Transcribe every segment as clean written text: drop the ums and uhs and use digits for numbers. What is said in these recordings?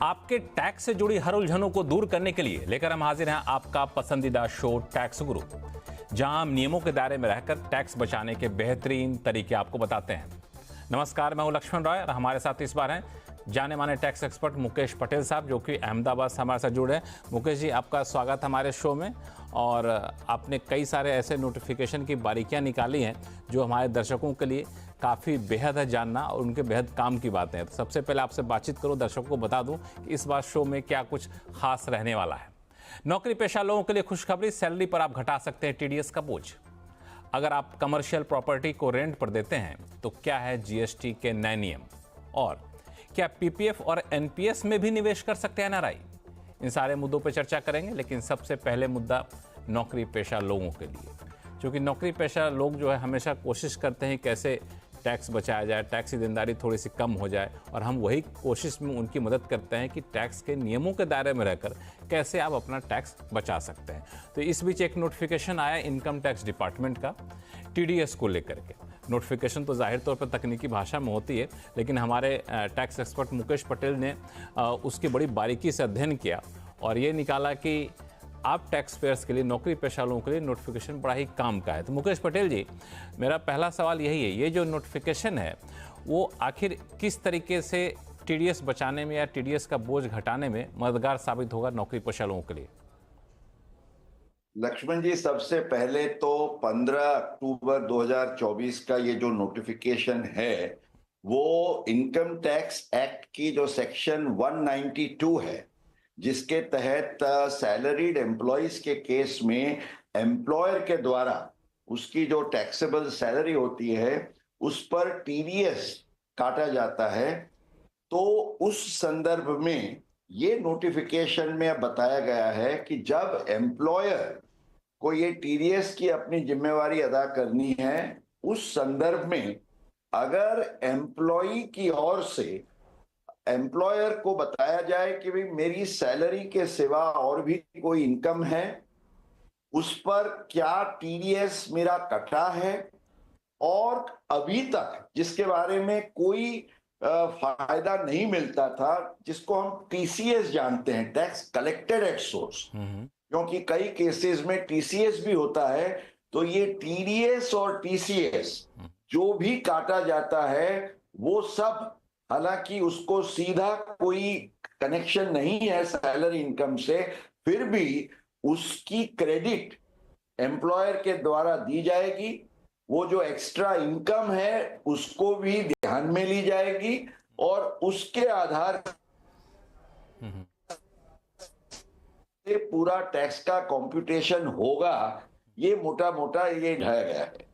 आपके टैक्स से जुड़ी हर उलझनों को दूर करने के लिए लेकर हम हाजिर हैं आपका पसंदीदा शो टैक्स गुरु, जहां हम नियमों के दायरे में रहकर टैक्स बचाने के बेहतरीन तरीके आपको बताते हैं। नमस्कार, मैं हूं लक्ष्मण रॉय और हमारे साथ इस बार हैं जाने माने टैक्स एक्सपर्ट मुकेश पटेल साहब, जो कि अहमदाबाद से हमारे साथ जुड़े हैं। मुकेश जी, आपका स्वागत हमारे शो में। और आपने कई सारे ऐसे नोटिफिकेशन की बारीकियां निकाली हैं जो हमारे दर्शकों के लिए काफ़ी बेहद है जानना और उनके बेहद काम की बातें हैं। तो सबसे पहले आपसे बातचीत करूं, दर्शकों को बता दूं कि इस बार शो में क्या कुछ खास रहने वाला है। नौकरी पेशा लोगों के लिए खुशखबरी, सैलरी पर आप घटा सकते हैं टीडीएस का बोझ। अगर आप कमर्शियल प्रॉपर्टी को रेंट पर देते हैं तो क्या है जीएसटी के नए नियम, और क्या पीपीएफ और एनपीएस में भी निवेश कर सकते हैं एनआरआई। इन सारे मुद्दों पर चर्चा करेंगे, लेकिन सबसे पहले मुद्दा नौकरी पेशा लोगों के लिए, क्योंकि नौकरी पेशा लोग जो है हमेशा कोशिश करते हैं कैसे टैक्स बचाया जाए, टैक्स की देनदारी थोड़ी सी कम हो जाए, और हम वही कोशिश में उनकी मदद करते हैं कि टैक्स के नियमों के दायरे में रहकर कैसे आप अपना टैक्स बचा सकते हैं। तो इस बीच एक नोटिफिकेशन आया इनकम टैक्स डिपार्टमेंट का टीडीएस को लेकर के। नोटिफिकेशन तो जाहिर तौर पर तकनीकी भाषा में होती है, लेकिन हमारे टैक्स एक्सपर्ट मुकेश पटेल ने उसकी बड़ी बारीकी से अध्ययन किया और ये निकाला कि आप टैक्स पेयर्स के लिए, नौकरी पेशा लोगों के लिए नोटिफिकेशन बड़ा ही काम का है। तो मुकेश पटेल जी, मेरा पहला सवाल यही है, ये जो नोटिफिकेशन है वो आखिर किस तरीके से टीडीएस बचाने में या टीडीएस का बोझ घटाने में मददगार साबित होगा नौकरी पेशा लोगों के लिए? लक्ष्मण जी, सबसे पहले तो 15 अक्टूबर 2024 का ये जो नोटिफिकेशन है वो इनकम टैक्स एक्ट की जो सेक्शन 192 है, जिसके तहत सैलरीड एम्प्लॉयज के केस में एम्प्लॉयर के द्वारा उसकी जो टैक्सेबल सैलरी होती है उस पर टीडीएस काटा जाता है। तो उस संदर्भ में ये नोटिफिकेशन में बताया गया है कि जब एम्प्लॉयर को ये टीडीएस की अपनी जिम्मेवारी अदा करनी है, उस संदर्भ में अगर एम्प्लॉई की ओर से एम्प्लॉयर को बताया जाए कि भाई मेरी सैलरी के सिवा और भी कोई इनकम है, उस पर क्या टीडीएस मेरा कटा है, और अभी तक जिसके बारे में कोई फायदा नहीं मिलता था, जिसको हम टीसीएस जानते हैं, टैक्स कलेक्टेड एट सोर्स, क्योंकि कई केसेस में टीसीएस भी होता है। तो ये टीडीएस और टीसीएस जो भी काटा जाता है वो सब, हालांकि उसको सीधा कोई कनेक्शन नहीं है सैलरी इनकम से, फिर भी उसकी क्रेडिट एम्प्लॉयर के द्वारा दी जाएगी। वो जो एक्स्ट्रा इनकम है उसको भी ध्यान में ली जाएगी और उसके आधार से पूरा टैक्स का कंप्यूटेशन होगा। ये मोटा मोटा ये ढाया गया है।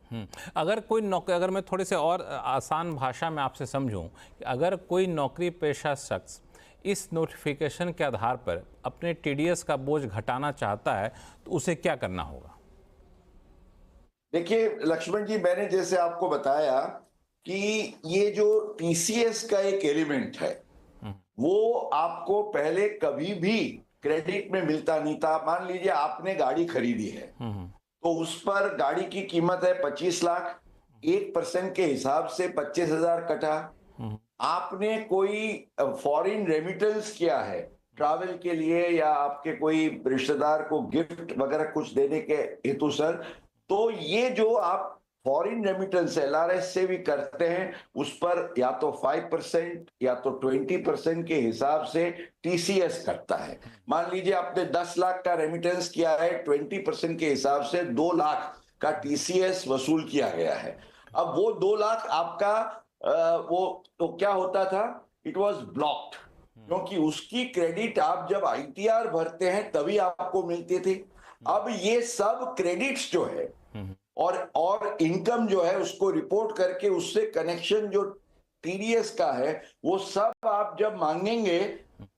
अगर कोई नौकरी, अगर मैं थोड़े से और आसान भाषा में आपसे समझूं, कि अगर कोई नौकरी पेशा शख्स इस नोटिफिकेशन के आधार पर अपने टीडीएस का बोझ घटाना चाहता है तो उसे क्या करना होगा? देखिए लक्ष्मण जी, मैंने जैसे आपको बताया कि ये जो टीसीएस का एक एलिमेंट है वो आपको पहले कभी भी क्रेडिट में मिलता नहीं था। मान लीजिए आपने गाड़ी खरीदी है तो उस पर गाड़ी की कीमत है 25 लाख, 1% के हिसाब से 25,000 कटा। आपने कोई फॉरेन रेमिटेंस किया है ट्रैवल के लिए या आपके कोई रिश्तेदार को गिफ्ट वगैरह कुछ देने के हेतु सर, तो ये जो आप फॉरेन रेमिटेंस एलआरएस से भी करते हैं उस पर या तो 5% या तो 20% के हिसाब से टीसीएस करता है। मान लीजिए आपने 10 लाख का रेमिटेंस किया है, 20% के हिसाब से 2 लाख का टीसीएस वसूल किया गया है। अब वो 2 लाख आपका वो तो क्या होता था, इट वॉज ब्लॉक्ड, क्योंकि उसकी क्रेडिट आप जब आईटीआर भरते हैं तभी आपको मिलती थी। अब ये सब क्रेडिट्स जो है और इनकम जो है उसको रिपोर्ट करके उससे कनेक्शन जो टीडीएस का है वो सब आप जब मांगेंगे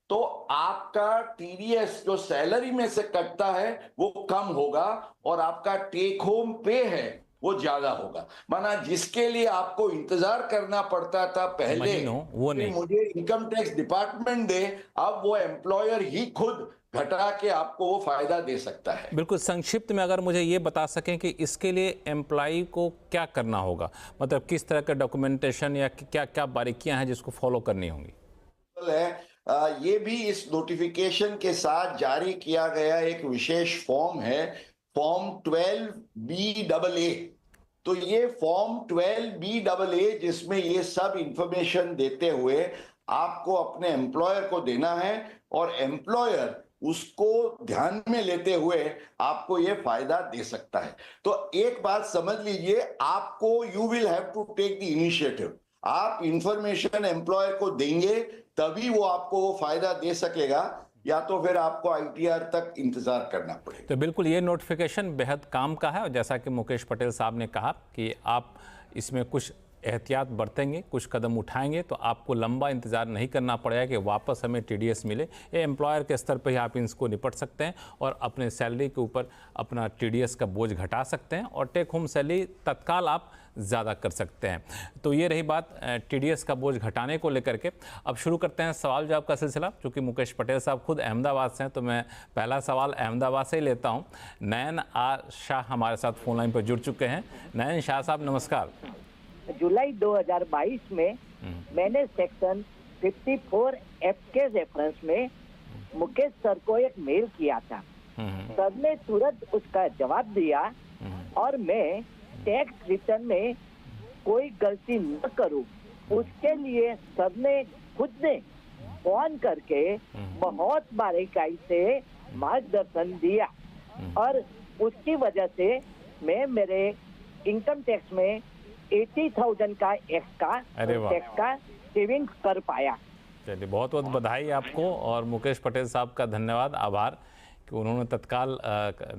तो आपका टीडीएस जो सैलरी में से कटता है वो कम होगा और आपका टेक होम पे है वो ज्यादा होगा। माना जिसके लिए आपको इंतजार करना पड़ता था पहले वो नहीं, मुझे इनकम टैक्स डिपार्टमेंट दे, अब वो एम्प्लॉयर ही खुद घटा के आपको वो फायदा दे सकता है। बिल्कुल संक्षिप्त में अगर मुझे ये बता सकें कि इसके लिए एम्प्लॉई को क्या करना होगा, मतलब किस तरह का डॉक्यूमेंटेशन या क्या क्या बारीकियां हैं जिसको फॉलो करनी होंगी? है ये भी इस नोटिफिकेशन के साथ जारी किया गया एक विशेष फॉर्म है, फॉर्म 12BAA। तो ये फॉर्म 12BAA जिसमें ये सब इंफॉर्मेशन देते हुए आपको अपने एम्प्लॉयर को देना है और एम्प्लॉयर उसको ध्यान में लेते हुए आपको ये फायदा दे सकता है। तो एक बात समझ लीजिए, आपको you will have to take the initiative. आप इंफॉर्मेशन एम्प्लॉयर को देंगे तभी वो आपको वो फायदा दे सकेगा, या तो फिर आपको आईटीआर तक इंतजार करना पड़ेगा। तो बिल्कुल ये नोटिफिकेशन बेहद काम का है और जैसा कि मुकेश पटेल साहब ने कहा कि आप इसमें कुछ एहतियात बरतेंगे, कुछ कदम उठाएंगे तो आपको लंबा इंतज़ार नहीं करना पड़ेगा कि वापस हमें टीडीएस मिले। ये एम्प्लॉयर के स्तर पर ही आप इसको निपट सकते हैं और अपने सैलरी के ऊपर अपना टीडीएस का बोझ घटा सकते हैं और टेक होम सैलरी तत्काल आप ज़्यादा कर सकते हैं। तो ये रही बात टीडीएस का बोझ घटाने को लेकर के। अब शुरू करते हैं सवाल जवाब का सिलसिला। चूँकि मुकेश पटेल साहब खुद अहमदाबाद से हैं तो मैं पहला सवाल अहमदाबाद से ही लेता हूँ। नयन आर शाह हमारे साथ फोन लाइन पर जुड़ चुके हैं। नयन शाह साहब नमस्कार। जुलाई 2022 में मैंने सेक्शन 54F के रेफरेंस में मुकेश सर को एक मेल किया था। सर ने तुरंत उसका जवाब दिया और मैं टैक्स रिटर्न में कोई गलती न करूं, उसके लिए सर ने खुद ने फोन करके बहुत बारीकाई से मार्गदर्शन दिया और उसकी वजह से मैं मेरे इनकम टैक्स में 80,000 का टैक्स का सेविंग कर पाया। चलिए, बहुत बहुत बधाई आपको और मुकेश पटेल साहब का धन्यवाद, आभार कि उन्होंने तत्काल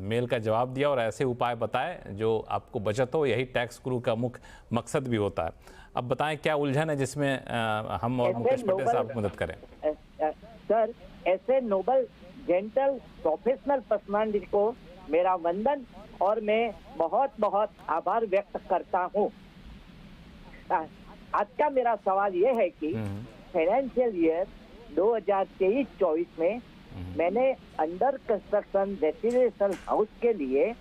मेल का जवाब दिया और ऐसे उपाय बताए जो आपको बचत हो। यही टैक्स गुरु का मुख्य मकसद भी होता है। अब बताएं क्या उलझन है जिसमें हम और मुकेश पटेल साहब मदद करें। सर, ऐसे नोबल जेंटल प्रोफेशनल पर्सनालिटी को मेरा वंदन और मैं बहुत बहुत आभार व्यक्त करता हूँ। आज का मेरा सवाल ये है कि फाइनेंशियल ईयर 2023-24 में मैंने अंडर कंस्ट्रक्शन रेसिडेंशियल हाउस के लिए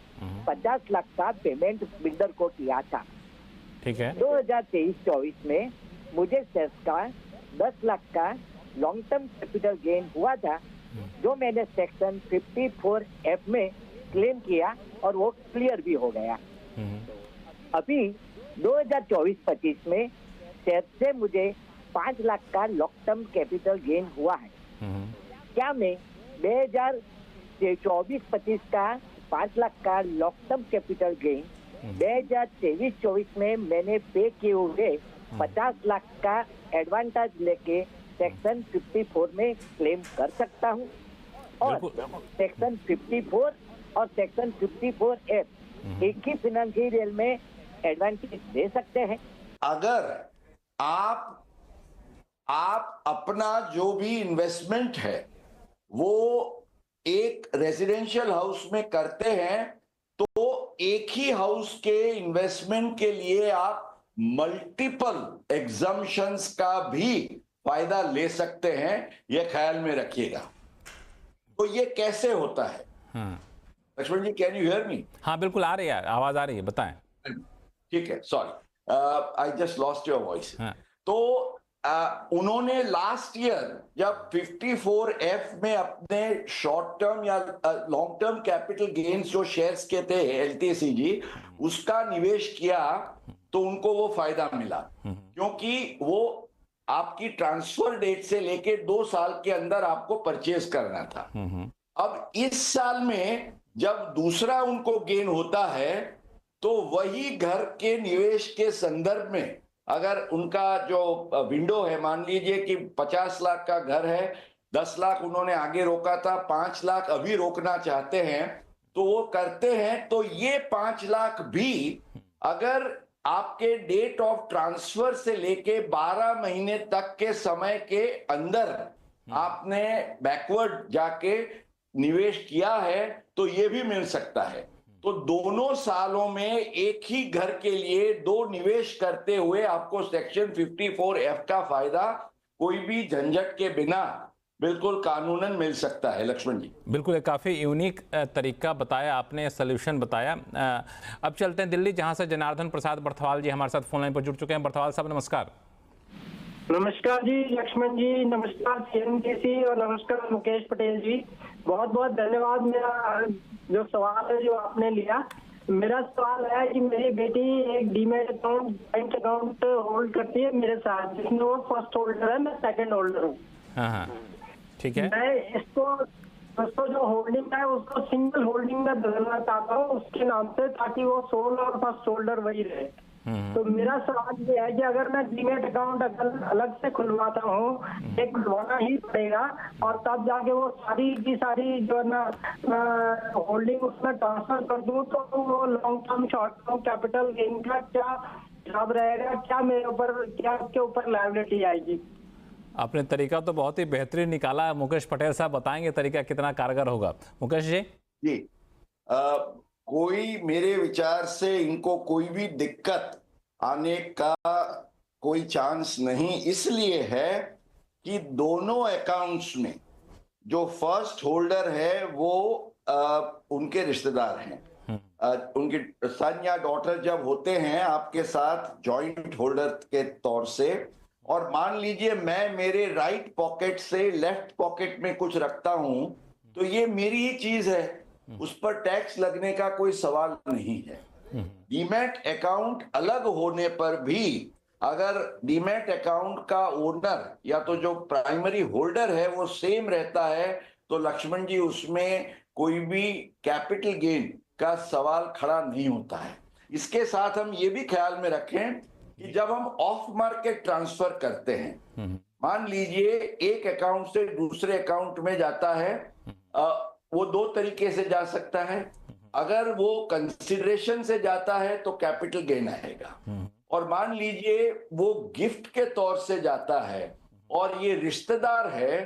50 लाख का पेमेंट बिल्डर को किया था। ठीक है। 2023-24 में मुझे सेल्स का 10 लाख का लॉन्ग टर्म कैपिटल गेन हुआ था, जो मैंने सेक्शन 54F में क्लेम किया और वो क्लियर भी हो गया। अभी 2024-25 में सेल्स से मुझे 5 लाख का लॉन्ग टर्म कैपिटल गेन हुआ है। क्या मैं 2024-25 का 5 लाख का लॉन्ग टर्म कैपिटल गेन 2023-24 में मैंने पे किए हुए 50 लाख का एडवांटेज लेके सेक्शन 54 में क्लेम कर सकता हूँ? और सेक्शन 54 और सेक्शन 54F एक ही फाइनेंशियल में एडवांटेज दे सकते हैं? अगर आप अपना जो भी इन्वेस्टमेंट है वो एक रेजिडेंशियल हाउस में करते हैं तो एक ही हाउस के इन्वेस्टमेंट के लिए आप मल्टीपल एग्जम्पशंस का भी फायदा ले सकते हैं, ये ख्याल में रखिएगा। तो ये कैसे होता है? लक्ष्मण जी, कैन यू हियर मी? हाँ बिल्कुल आ रही है, आवाज आ रही है, बताएं। ठीक है, sorry I just lost your voice. तो उन्होंने लास्ट ईयर जब 54F में अपने शॉर्ट टर्म या लॉन्ग टर्म कैपिटल गेन्स जो शेयर्स के थे LTCG उसका निवेश किया तो उनको वो फायदा मिला, क्योंकि वो आपकी ट्रांसफर डेट से लेके 2 साल के अंदर आपको परचेज करना था। अब इस साल में जब दूसरा उनको गेन होता है तो वही घर के निवेश के संदर्भ में अगर उनका जो विंडो है, मान लीजिए कि 50 लाख का घर है, 10 लाख उन्होंने आगे रोका था, 5 लाख अभी रोकना चाहते हैं, तो वो करते हैं तो ये 5 लाख भी अगर आपके डेट ऑफ ट्रांसफर से लेके 12 महीने तक के समय के अंदर आपने बैकवर्ड जाके निवेश किया है तो ये भी मिल सकता है। तो दोनों सालों में एक ही घर के लिए 2 निवेश करते हुए आपको सेक्शन 54F का फायदा कोई भी झंझट के बिना बिल्कुल कानूनन मिल सकता है। लक्ष्मण जी, बिल्कुल एक काफ़ी यूनिक तरीका बताया आपने, सोल्यूशन बताया। अब चलते हैं दिल्ली, जहां से जनार्दन प्रसाद बर्थवाल जी हमारे साथ फोन लाइन पर जुड़ चुके हैं। बर्थवाल साहब नमस्कार। नमस्कार जी लक्ष्मण जी, नमस्कार सीएमडीसी और नमस्कार मुकेश पटेल जी। बहुत बहुत धन्यवाद। मेरा जो सवाल है जो आपने लिया, मेरा सवाल है कि मेरी बेटी एक demat account, bank account hold करती है मेरे साथ, जिसमें वो फर्स्ट होल्डर है, मैं सेकंड होल्डर हूँ। हाँ, ठीक है। मैं उसको जो होल्डिंग है उसको सिंगल होल्डिंग में बदलना चाहता हूँ उसके नाम से, ताकि वो सोल और फर्स्ट होल्डर वही रहे। तो मेरा सवाल ये है कि अगर मैं डीमैट अकाउंट अलग से खुलवाता हूँ, एक खुलवाना ही पड़ेगा और तब जाके वो सारी की सारी जो है ना होल्डिंग उसमें ट्रांसफर कर दूँ, तो वो long term short term capital gain का क्या हिसाब रहेगा, क्या मेरे ऊपर, क्या के ऊपर लायबिलिटी आएगी? आपने तरीका तो बहुत ही बेहतरीन निकाला है मुकेश पटेल साहब, बताएंगे तरीका कितना कारगर होगा। मुकेश जी। जी, कोई मेरे विचार से इनको कोई भी दिक्कत आने का कोई चांस नहीं, इसलिए है कि दोनों अकाउंट्स में जो फर्स्ट होल्डर है वो उनके रिश्तेदार हैं। उनके सन या डॉटर जब होते हैं आपके साथ जॉइंट होल्डर के तौर से, और मान लीजिए मैं मेरे राइट पॉकेट से लेफ्ट पॉकेट में कुछ रखता हूं, तो ये मेरी ही चीज है, उस पर टैक्स लगने का कोई सवाल नहीं है। डीमैट अकाउंट अलग होने पर भी अगर डीमैट अकाउंट का ओनर या तो जो प्राइमरी होल्डर है वो सेम रहता है, तो लक्ष्मण जी उसमें कोई भी कैपिटल गेन का सवाल खड़ा नहीं होता है। इसके साथ हम ये भी ख्याल में रखें कि जब हम ऑफ मार्केट ट्रांसफर करते हैं, मान लीजिए एक अकाउंट से दूसरे अकाउंट में जाता है, वो दो तरीके से जा सकता है। अगर वो कंसिडरेशन से जाता है तो कैपिटल गेन आएगा, और मान लीजिए वो गिफ्ट के तौर से जाता है और ये रिश्तेदार है,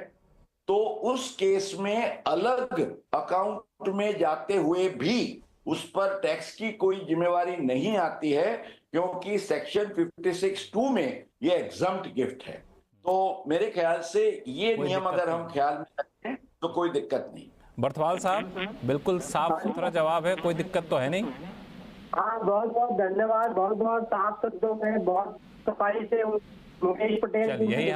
तो उस केस में अलग अकाउंट में जाते हुए भी उस पर टैक्स की कोई जिम्मेवारी नहीं आती है, क्योंकि सेक्शन 56(2) में ये एग्जम्प्ट गिफ्ट है। तो मेरे ख्याल से ये नियम अगर हम ख्याल में रखें तो कोई दिक्कत नहीं। बर्थवाल साहब, बिल्कुल साफ सुथरा जवाब है, कोई दिक्कत तो है नहीं। हाँ, बहुत बहुत धन्यवाद। बहुत बहुत साफ शब्दों में बहुत सफाई से मुकेश पटेल यही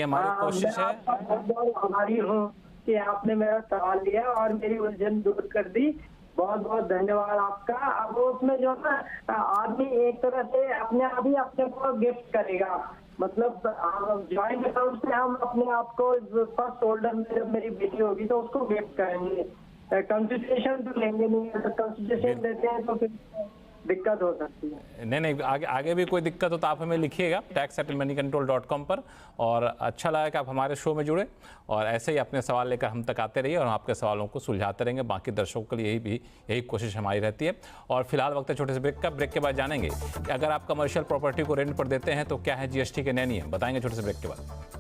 हमारी कोशिश है। बहुत बहुत आभारी हूँ कि आपने मेरा सवाल लिया और मेरी उलझन दूर कर दी। बहुत बहुत धन्यवाद आपका। अब उसमें जो ना आदमी एक तरह से अपने आप ही अपने को गिफ्ट करेगा, मतलब ज्वाइंट अकाउंट से हम अपने आप को फर्स्ट होल्डर में जब मेरी बेटी होगी तो उसको गिफ्ट करेंगे, कंसिडरेशन तो लेंगे नहीं। अगर कंसिडरेशन देते हैं तो फिर दिक्कत हो सकती है। नहीं, आगे भी कोई दिक्कत हो तो आप हमें लिखिएगा tax@moneycontrol.com पर। और अच्छा लगा कि आप हमारे शो में जुड़े और ऐसे ही अपने सवाल लेकर हम तक आते रहिए और आपके सवालों को सुलझाते रहेंगे। बाकी दर्शकों के लिए यही कोशिश हमारी रहती है। और फिलहाल वक्त है छोटे से ब्रेक का। ब्रेक के बाद जानेंगे कि अगर आप कमर्शियल प्रॉपर्टी को रेंट पर देते हैं तो क्या है GST के नए नियम, बताएंगे छोटे से ब्रेक के बाद।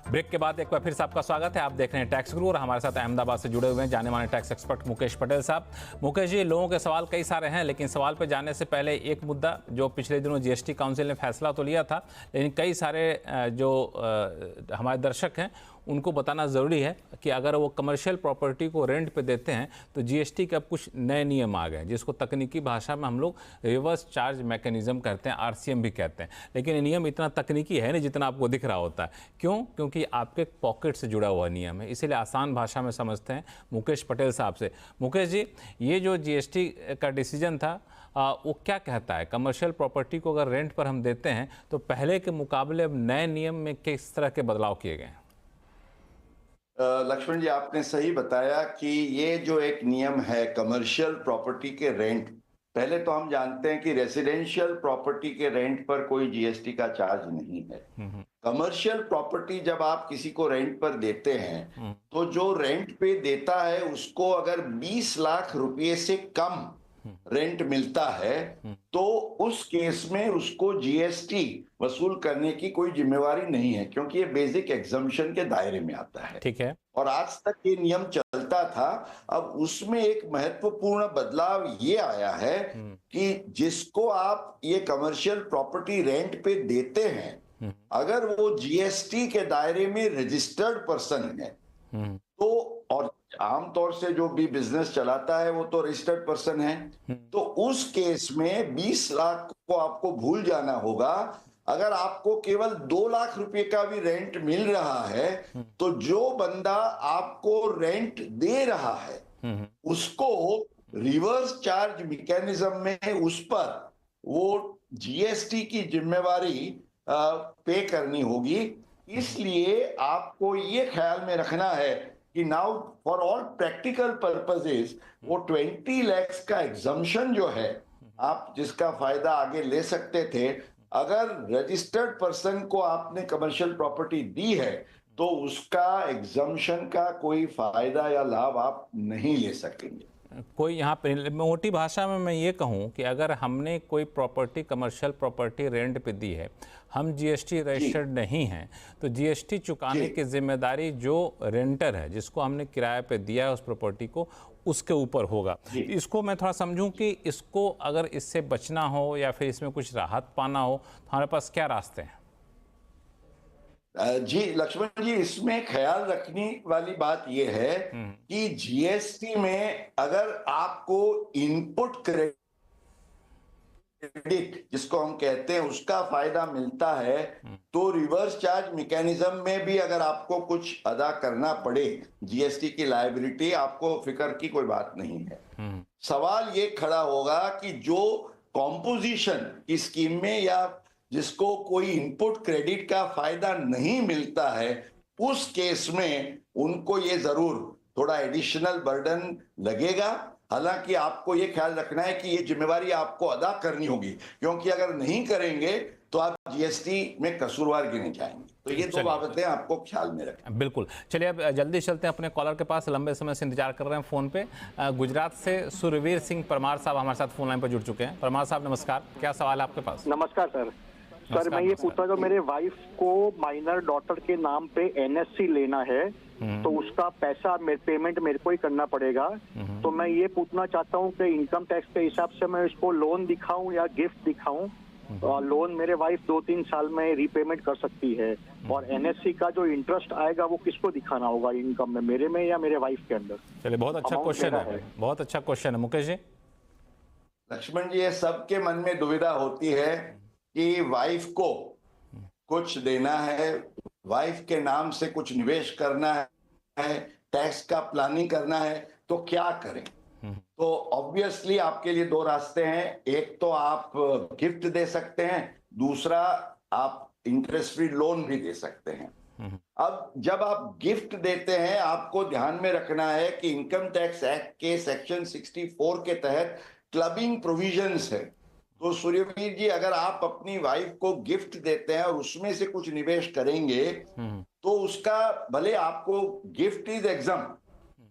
ब्रेक के बाद एक बार फिर से आपका स्वागत है। आप देख रहे हैं टैक्स गुरु और हमारे साथ अहमदाबाद से जुड़े हुए हैं जाने माने टैक्स एक्सपर्ट मुकेश पटेल साहब। मुकेश जी, लोगों के सवाल कई सारे हैं, लेकिन सवाल पे जाने से पहले एक मुद्दा जो पिछले दिनों GST काउंसिल ने फैसला तो लिया था, लेकिन कई सारे जो हमारे दर्शक हैं उनको बताना ज़रूरी है कि अगर वो कमर्शियल प्रॉपर्टी को रेंट पे देते हैं तो GST के अब कुछ नए नियम आ गए, जिसको तकनीकी भाषा में हम लोग रिवर्स चार्ज मैकेनिज्म कहते हैं, RCM भी कहते हैं। लेकिन ये नियम इतना तकनीकी है नहीं जितना आपको दिख रहा होता है। क्यों? क्योंकि आपके पॉकेट से जुड़ा हुआ नियम है, इसीलिए आसान भाषा में समझते हैं मुकेश पटेल साहब से। मुकेश जी, ये जो GST का डिसीजन था वो क्या कहता है? कमर्शियल प्रॉपर्टी को अगर रेंट पर हम देते हैं तो पहले के मुकाबले अब नए नियम में किस तरह के बदलाव किए गए हैं? लक्ष्मण जी, आपने सही बताया कि ये जो एक नियम है कमर्शियल प्रॉपर्टी के रेंट, पहले तो हम जानते हैं कि रेसिडेंशियल प्रॉपर्टी के रेंट पर कोई GST का चार्ज नहीं है। कमर्शियल प्रॉपर्टी जब आप किसी को रेंट पर देते हैं तो जो रेंट पे देता है उसको अगर 20 लाख रुपए से कम रेंट मिलता है तो उस केस में उसको जीएसटी वसूल करने की कोई जिम्मेवारी नहीं है, क्योंकि ये बेसिक एग्जम्पशन के दायरे में आता है। ठीक है। और आज तक ये नियम चलता था। अब उसमें एक महत्वपूर्ण बदलाव ये आया है कि जिसको आप ये कमर्शियल प्रॉपर्टी रेंट पे देते हैं, अगर वो जीएसटी के दायरे में रजिस्टर्ड पर्सन है तो, और आमतौर से जो भी बिजनेस चलाता है वो तो रजिस्टर्ड पर्सन है, तो उस केस में 20 लाख को आपको भूल जाना होगा। अगर आपको केवल 2 लाख रुपए का भी रेंट मिल रहा है तो जो बंदा आपको रेंट दे रहा है उसको रिवर्स चार्ज मैकेनिज्म में उस पर वो जीएसटी की जिम्मेवारी पे करनी होगी। इसलिए आपको ये ख्याल में रखना है कि now for all practical purposes वो 20 लाख का एग्जम्पशन जो है आप जिसका फायदा आगे ले सकते थे, अगर रजिस्टर्ड पर्सन को आपने कमर्शियल प्रॉपर्टी दी है तो उसका एग्जम्पशन का कोई फायदा या लाभ आप नहीं ले सकेंगे। कोई यहाँ पे मोटी भाषा में मैं ये कहूँ कि अगर हमने कोई प्रॉपर्टी कमर्शियल प्रॉपर्टी रेंट पे दी है, हम जीएसटी रजिस्टर्ड नहीं हैं, तो जीएसटी चुकाने की जिम्मेदारी जो रेंटर है जिसको हमने किराए पे दिया है उस प्रॉपर्टी को, उसके ऊपर होगा। इसको मैं थोड़ा समझूं कि इसको अगर इससे बचना हो या फिर इसमें कुछ राहत पाना हो तो हमारे पास क्या रास्ते हैं? जी लक्ष्मण जी, इसमें ख्याल रखने वाली बात यह है कि जीएसटी में अगर आपको इनपुट क्रेडिट जिसको हम कहते हैं उसका फायदा मिलता है तो रिवर्स चार्ज मैकेनिज्म में भी अगर आपको कुछ अदा करना पड़े जीएसटी की लायबिलिटी, आपको फिक्र की कोई बात नहीं है। सवाल ये खड़ा होगा कि जो कॉम्पोजिशन की स्कीम में या जिसको कोई इनपुट क्रेडिट का फायदा नहीं मिलता है उस केस में उनको ये जरूर थोड़ा एडिशनल बर्डन लगेगा। हालांकि आपको ये ख्याल रखना है कि ये जिम्मेवारी आपको अदा करनी होगी, क्योंकि अगर नहीं करेंगे तो आप जीएसटी में कसूरवार गिने जाएंगे। तो ये दो बाबतें आपको ख्याल में रखना। बिल्कुल। चलिए अब जल्दी चलते हैं अपने कॉलर के पास, लंबे समय से इंतजार कर रहे हैं फोन पे। गुजरात से सुरवीर सिंह परमार साहब हमारे साथ फोन लाइन पर जुड़ चुके हैं। परमार साहब नमस्कार, क्या सवाल है आपके पास? नमस्कार सर। सर मैं ये पूछता जो मेरे वाइफ को माइनर डॉटर के नाम पे एनएससी लेना है तो उसका पैसा पेमेंट मेरे को ही करना पड़ेगा, तो मैं ये पूछना चाहता हूँ कि इनकम टैक्स के हिसाब से मैं इसको लोन दिखाऊं या गिफ्ट दिखाऊं? लोन मेरे वाइफ 2-3 साल में रीपेमेंट कर सकती है और एनएससी का जो इंटरेस्ट आएगा वो किसको दिखाना होगा इनकम में, मेरे में या मेरे वाइफ के अंदर? चलिए बहुत अच्छा क्वेश्चन है, बहुत अच्छा क्वेश्चन है। मुकेश जी। लक्ष्मण जी, ये सबके मन में दुविधा होती है कि वाइफ को कुछ देना है, वाइफ के नाम से कुछ निवेश करना है, टैक्स का प्लानिंग करना है, तो क्या करें? तो ऑब्वियसली आपके लिए दो रास्ते हैं। एक तो आप गिफ्ट दे सकते हैं, दूसरा आप इंटरेस्ट फ्री लोन भी दे सकते हैं। अब जब आप गिफ्ट देते हैं आपको ध्यान में रखना है कि इनकम टैक्स एक्ट के सेक्शन 64 के तहत क्लबिंग प्रोविजंस है। तो सूर्यवीर जी, अगर आप अपनी वाइफ को गिफ्ट देते हैं और उसमें से कुछ निवेश करेंगे तो उसका भले आपको गिफ्ट इज एग्जाम,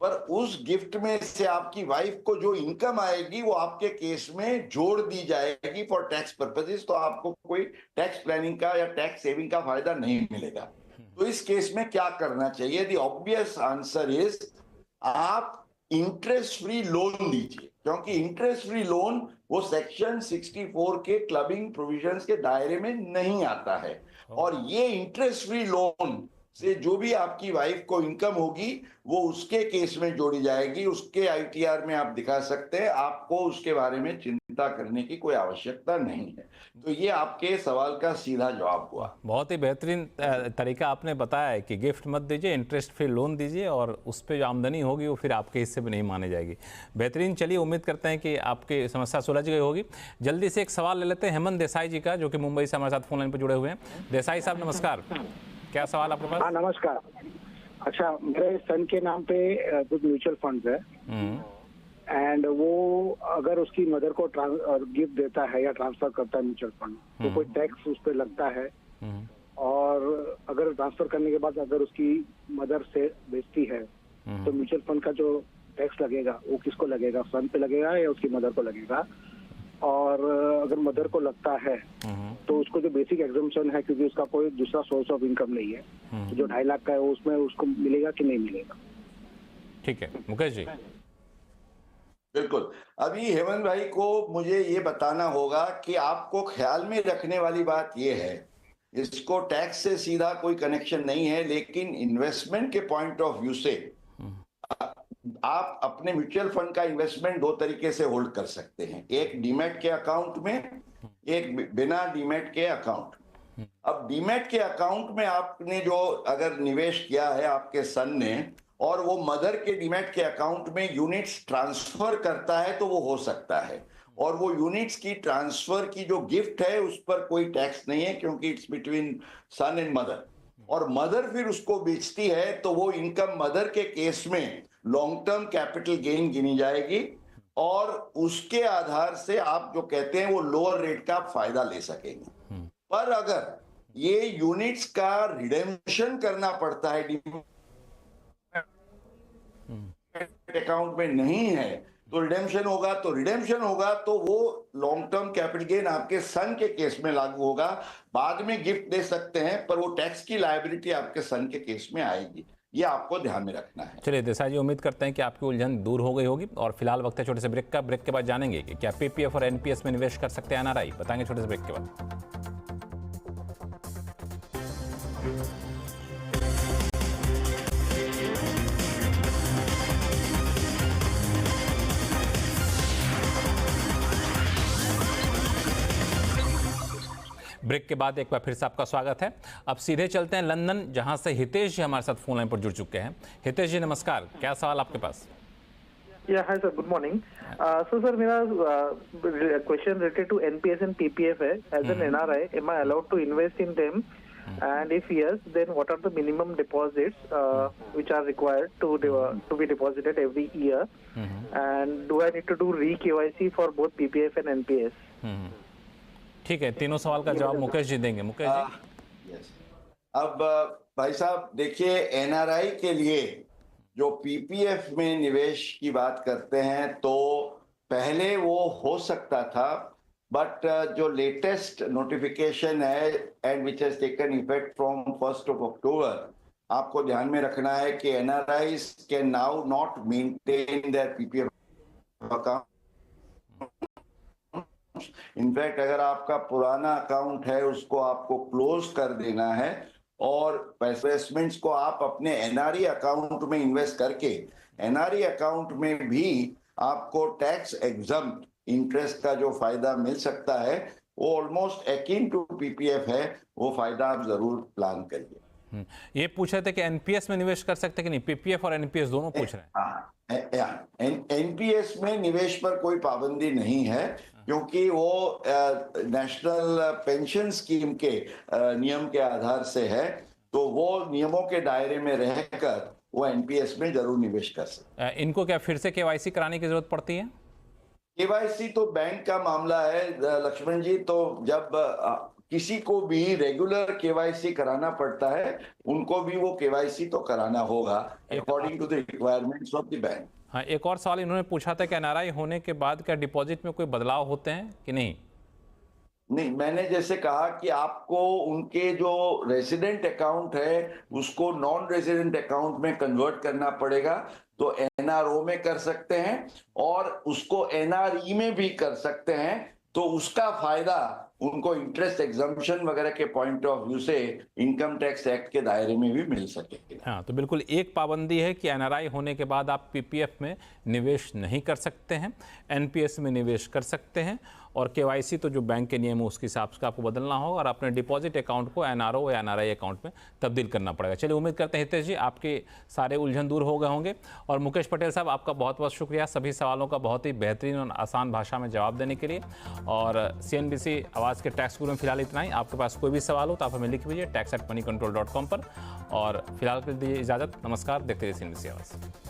पर उस गिफ्ट में से आपकी वाइफ को जो इनकम आएगी वो आपके केस में जोड़ दी जाएगी फॉर टैक्स पर्पसेस, तो आपको कोई टैक्स प्लानिंग का या टैक्स सेविंग का फायदा नहीं मिलेगा। तो इस केस में क्या करना चाहिए? द ऑब्वियस आंसर इज आप इंटरेस्ट फ्री लोन दीजिए, क्योंकि इंटरेस्ट फ्री लोन वो सेक्शन 64 के क्लबिंग प्रोविजंस के दायरे में नहीं आता है। और ये इंटरेस्ट फ्री लोन से जो भी आपकी वाइफ को इनकम होगी वो उसके केस में जोड़ी जाएगी, उसके आईटीआर में आप दिखा सकते हैं, आपको उसके बारे में चिंता करने की कोई आवश्यकता नहीं है। तो ये आपके सवाल का सीधा जवाब हुआ। बहुत ही बेहतरीन तरीका आपने बताया है कि गिफ्ट मत दीजिए, इंटरेस्ट फ्री लोन दीजिए और उस पर जो आमदनी होगी वो फिर आपके हिस्से में नहीं मानी जाएगी। बेहतरीन। चलिए उम्मीद करते हैं कि आपकी समस्या सुलझ गई होगी। जल्दी से एक सवाल ले लेते हैं हेमंत देसाई जी का, जो कि मुंबई से हमारे साथ फोन लाइन पर जुड़े हुए हैं। देसाई साहब नमस्कार, क्या सवाल आपके पास? हाँ नमस्कार। अच्छा, मेरे सन के नाम पे कुछ म्यूचुअल फंड्स है एंड वो अगर उसकी मदर को गिफ्ट देता है या ट्रांसफर करता है म्यूचुअल फंड तो कोई टैक्स उस पर लगता है, और अगर ट्रांसफर करने के बाद अगर उसकी मदर से बेचती है तो म्यूचुअल फंड का जो टैक्स लगेगा वो किसको लगेगा, सन पे लगेगा या उसकी मदर को लगेगा। और अगर मदर को लगता है तो उसको जो बेसिक एग्जम्पशन है, क्योंकि उसका कोई दूसरा सोर्स ऑफ इनकम नहीं है, तो जो 2.5 लाख का है उसमें उसको मिलेगा कि नहीं मिलेगा। ठीक है मुकेश जी। बिल्कुल। अभी हेमंत भाई को मुझे ये बताना होगा कि आपको ख्याल में रखने वाली बात ये है, इसको टैक्स से सीधा कोई कनेक्शन नहीं है, लेकिन इन्वेस्टमेंट के पॉइंट ऑफ व्यू से आप अपने म्यूचुअल फंड का इन्वेस्टमेंट 2 तरीके से होल्ड कर सकते हैं, एक डीमैट के अकाउंट में, एक बिना डीमैट के अकाउंट। अब डीमैट के अकाउंट में आपने जो अगर निवेश किया है आपके सन ने, और वो मदर के डीमैट के अकाउंट में यूनिट्स ट्रांसफर करता है तो वो हो सकता है, और वो यूनिट्स की ट्रांसफर की जो गिफ्ट है उस पर कोई टैक्स नहीं है, क्योंकि it's between son and mother, और मदर फिर उसको बेचती है तो वो इनकम मदर के केस में लॉन्ग टर्म कैपिटल गेन गिनी जाएगी, और उसके आधार से आप जो कहते हैं वो लोअर रेट का फायदा ले सकेंगे। पर अगर ये यूनिट्स का रिडेम्पशन करना पड़ता है, अकाउंट में नहीं है तो रिडेम्पशन होगा तो वो लॉन्ग टर्म कैपिटल गेन आपके सन के केस में लागू होगा। बाद में गिफ्ट दे सकते हैं पर वो टैक्स की लायबिलिटी आपके सन के केस में आएगी, ये आपको ध्यान में रखना है। चलिए देसाई जी, उम्मीद करते हैं कि आपकी उलझन दूर हो गई होगी, और फिलहाल वक्त है छोटे से ब्रेक का। ब्रेक के बाद जानेंगे कि क्या पीपीएफ और एनपीएस में निवेश कर सकते हैं एनआरआई, बताएंगे छोटे से ब्रेक के बाद। ब्रेक के बाद एक बार फिर से आपका स्वागत है। अब सीधे चलते हैं लंदन, जहां से हितेश जी हमारे साथ फोन लाइन पर जुड़ चुके हैं। हितेश जी नमस्कार, क्या सवाल आपके पास? Hi sir, good morning. So sir, मेरा question related to NPS and PPF है। As an NRI, am I allowed to invest in them, and if yes, then what are the minimum deposits which are required to be deposited every year, and do I need to do re-KYC for both PPF and NPS? ठीक है, तीनों सवाल का जवाब मुकेश जी देंगे। मुकेश जी। अब भाई साहब देखिए, एनआरआई के लिए जो पीपीएफ में निवेश की बात करते हैं तो पहले वो हो सकता था, बट जो लेटेस्ट नोटिफिकेशन है and which has taken effect from 1 अक्टूबर, आपको ध्यान में रखना है कि NRIs can now not maintain their PPF account. In fact अगर आपका पुराना अकाउंट है उसको आपको क्लोज कर देना है, और इन्वेस्टमेंट्स को आप अपने एनआरई अकाउंट में इन्वेस्ट करके एनआरई अकाउंट में भी आपको टैक्स एग्जम्प्ट इंटरेस्ट का जो फायदा मिल सकता है वो ऑलमोस्ट एकिन टू पीपीएफ है, वो फायदा आप जरूर प्लान करिए। ये पूछ रहे थे कि एनपीएस में निवेश कर सकते कि नहीं, पीपीएफ और एनपीएस दोनों पूछ रहे हैं। एनपीएस में निवेश पर कोई पाबंदी नहीं है, क्योंकि वो नेशनल पेंशन स्कीम के नियम के आधार से है, तो वो नियमों के दायरे में रहकर वो एनपीएस में जरूर निवेश कर सकते हैं। इनको क्या फिर से केवाईसी कराने की जरूरत पड़ती है? केवाईसी तो बैंक का मामला है लक्ष्मण जी, तो जब किसी को भी रेगुलर केवाईसी कराना पड़ता है, उनको भी वो केवाईसी तो कराना होगा according to the requirements of the bank. हाँ, एक और सवाल इन्होंने पूछा था कि एनआरआई होने के बाद क्या डिपॉजिट में कोई बदलाव होते हैं कि नहीं? नहीं, मैंने जैसे कहा कि आपको उनके जो रेजिडेंट अकाउंट है उसको नॉन रेजिडेंट अकाउंट में कन्वर्ट करना पड़ेगा, तो एनआरओ में कर सकते हैं और उसको एनआरई में भी कर सकते हैं, तो उसका फायदा उनको इंटरेस्ट एग्जम्पशन वगैरह के पॉइंट ऑफ व्यू से इनकम टैक्स एक्ट के दायरे में भी मिल सकेगा। हाँ, तो बिल्कुल एक पाबंदी है कि एनआरआई होने के बाद आप पीपीएफ में निवेश नहीं कर सकते हैं, एनपीएस में निवेश कर सकते हैं, और केवाईसी तो जो बैंक के नियम है उसके हिसाब से आपको बदलना होगा और अपने डिपॉजिट अकाउंट को एनआरओ या एनआरआई अकाउंट में तब्दील करना पड़ेगा। चलिए, उम्मीद करते हैं हितेश जी आपके सारे उलझन दूर हो गए होंगे। और मुकेश पटेल साहब, आपका बहुत बहुत शुक्रिया सभी सवालों का बहुत ही बेहतरीन और आसान भाषा में जवाब देने के लिए। और CNBC आवाज़ के टैक्स गुरु में फिलहाल इतना ही। आपके पास कोई भी सवाल हो तो आप हमें लिख दीजिए tax@moneycontrol.com पर। और फिलहाल के लिए दीजिए इजाज़त, नमस्कार। देखते रहिए CNBC आवाज़।